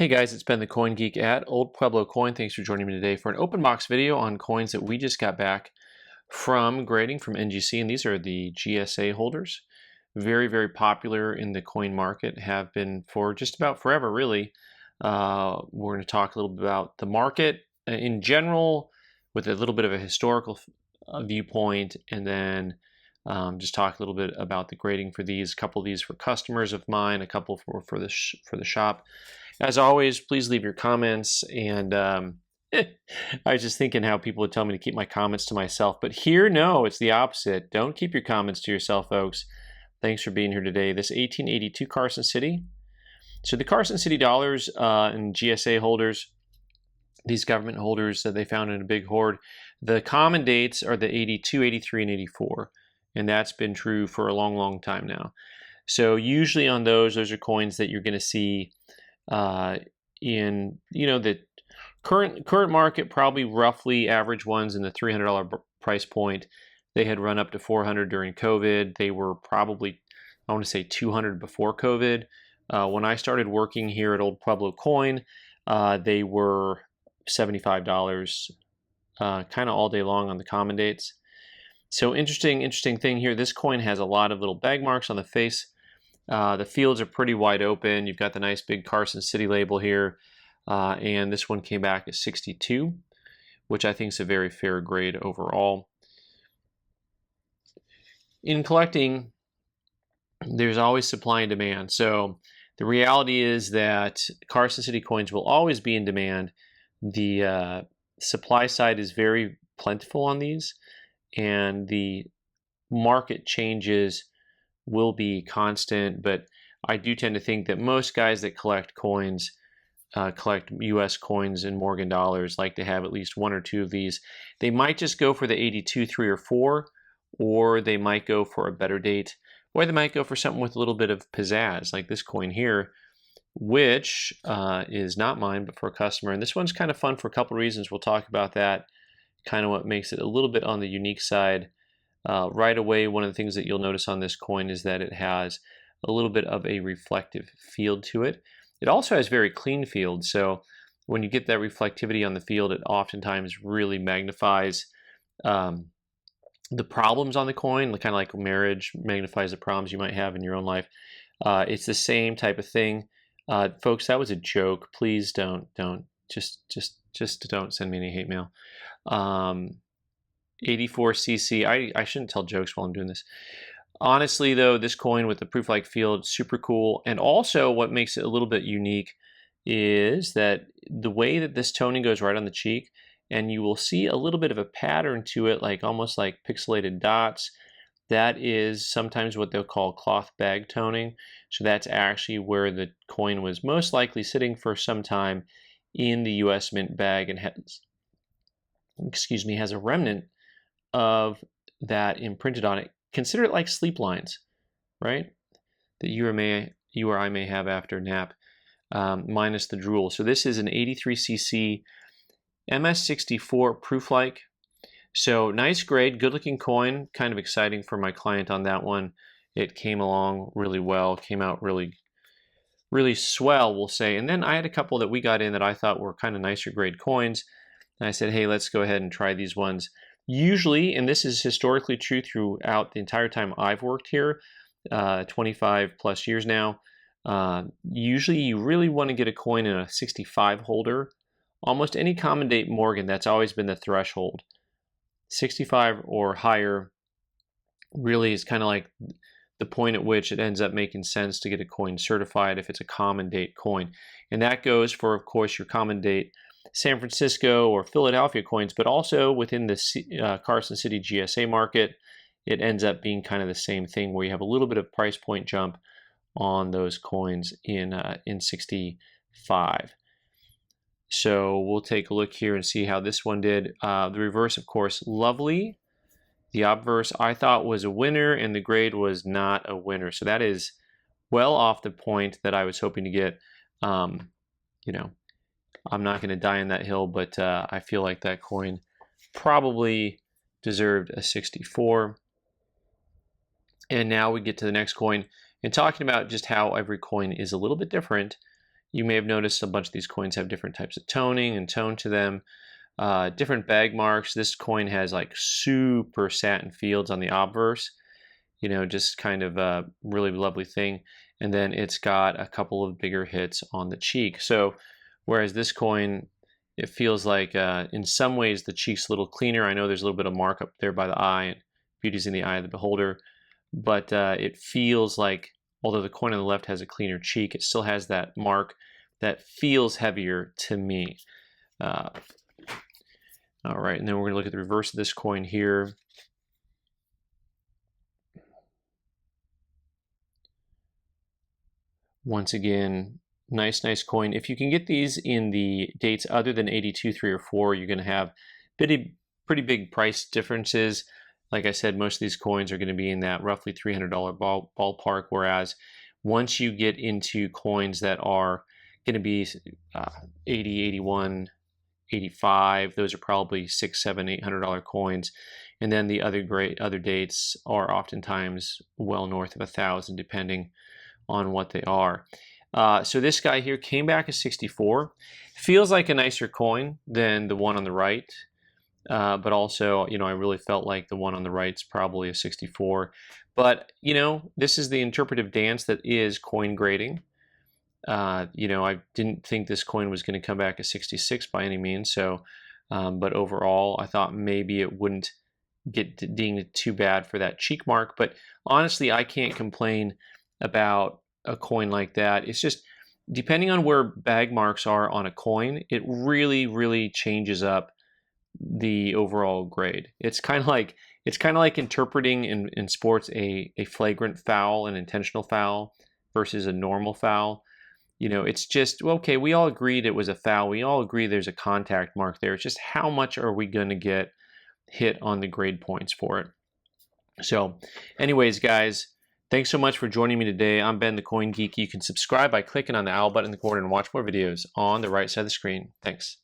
Hey guys, it's Ben the Coin Geek at Old Pueblo Coin. Thanks for joining me today for an open box video on coins that we just got back from grading from NGC, and these are the GSA holders. Very, very popular in the coin market, have been for just about forever, really. We're going to talk a little bit about the market in general with a little bit of a historical viewpoint, and then just talk a little bit about the grading for these. A couple of these for customers of mine, a couple for the shop. As always, please leave your comments. And I was just thinking how people would tell me to keep my comments to myself. But here, no, it's the opposite. Don't keep your comments to yourself, folks. Thanks for being here today. This 1882 Carson City. So the Carson City dollars and GSA holders, these government holders that they found in a big hoard, the common dates are the 82, 83, and 84. And that's been true for a long, long time now. So usually on those are coins that you're going to see in the current market, probably roughly average ones in the $300 price point. They had run up to $400 during COVID. They were probably, I want to say, $200 before COVID. When I started working here at Old Pueblo Coin, they were $75 kind of all day long on the common dates. So interesting thing here. This coin has a lot of little bag marks on the face. The fields are pretty wide open. You've got the nice big Carson City label here. And this one came back at 62, which I think is a very fair grade overall. In collecting, there's always supply and demand. So the reality is that Carson City coins will always be in demand. The supply side is very plentiful on these, and the market changes will be constant, but I do tend to think that most guys that collect coins, collect US coins and Morgan dollars, like to have at least one or two of these. They might just go for the 82, 3, or 4, or they might go for a better date, or they might go for something with a little bit of pizzazz, like this coin here, which is not mine, but for a customer. And this one's kind of fun for a couple of reasons. We'll talk about that, kind of what makes it a little bit on the unique side. Right away, one of the things that you'll notice on this coin is that it has a little bit of a reflective field to it. It also has very clean field, so when you get that reflectivity on the field, it oftentimes really magnifies the problems on the coin, kind of like marriage magnifies the problems you might have in your own life. It's the same type of thing. Folks, that was a joke. Please don't send me any hate mail. 84cc. I shouldn't tell jokes while I'm doing this. Honestly, though, this coin with the proof-like field, super cool. And also what makes it a little bit unique is that the way that this toning goes right on the cheek, and you will see a little bit of a pattern to it, like almost like pixelated dots. That is sometimes what they'll call cloth bag toning. So that's actually where the coin was most likely sitting for some time in the US Mint bag and has a remnant of that imprinted on it. Consider it like sleep lines, right? That you or I may have after a nap, minus the drool. So this is an 83cc MS64 proof-like. So nice grade, good looking coin, kind of exciting for my client on that one. It came along really well, came out really swell, we'll say. And then I had a couple that we got in that I thought were kind of nicer grade coins. And I said, hey, let's go ahead and try these ones. Usually, and this is historically true throughout the entire time I've worked here, 25 plus years now, usually you really want to get a coin in a 65 holder. Almost any common date Morgan, that's always been the threshold. 65 or higher really is kind of like the point at which it ends up making sense to get a coin certified if it's a common date coin. And that goes for, of course, your common date San Francisco or Philadelphia coins, but also within the Carson City GSA market, it ends up being kind of the same thing where you have a little bit of price point jump on those coins in 65. So we'll take a look here and see how this one did. The reverse, of course, lovely. The obverse I thought was a winner, and the grade was not a winner. So that is well off the point that I was hoping to get. I'm not going to die on that hill, but I feel like that coin probably deserved a 64. And now we get to the next coin and talking about just how every coin is a little bit different. You may have noticed a bunch of these coins have different types of toning and tone to them. Different bag marks. This coin has like super satin fields on the obverse, you know, just kind of a really lovely thing. And then it's got a couple of bigger hits on the cheek. So whereas this coin, it feels like in some ways the cheek's a little cleaner. I know there's a little bit of mark up there by the eye, and beauty's in the eye of the beholder, but it feels like, although the coin on the left has a cleaner cheek, it still has that mark that feels heavier to me. All right, and then we're going to look at the reverse of this coin here. Once again, nice coin. If you can get these in the dates other than 82, 3, or 4, you're going to have pretty big price differences. Like I said, most of these coins are going to be in that roughly $300 ballpark, whereas once you get into coins that are going to be 80, 81, 85, those are probably $600, $700, $800 coins. And then the other dates are oftentimes well north of 1,000, depending on what they are. So this guy here came back as 64. Feels like a nicer coin than the one on the right, but also, you know, I really felt like the one on the right's probably a 64. But, you know, this is the interpretive dance that is coin grading. You know, I didn't think this coin was going to come back as 66 by any means. So, but overall, I thought maybe it wouldn't get dinged too bad for that cheek mark. But honestly, I can't complain about a coin like that. It's just, depending on where bag marks are on a coin, it really changes up the overall grade. It's kind of like interpreting in sports a flagrant foul, an intentional foul versus a normal foul. You know, it's just, okay, we all agreed it was a foul. We all agree there's a contact mark there. It's just how much are we going to get hit on the grade points for it? So anyways, guys, thanks so much for joining me today. I'm Ben, the Coin Geek. You can subscribe by clicking on the owl button in the corner and watch more videos on the right side of the screen. Thanks.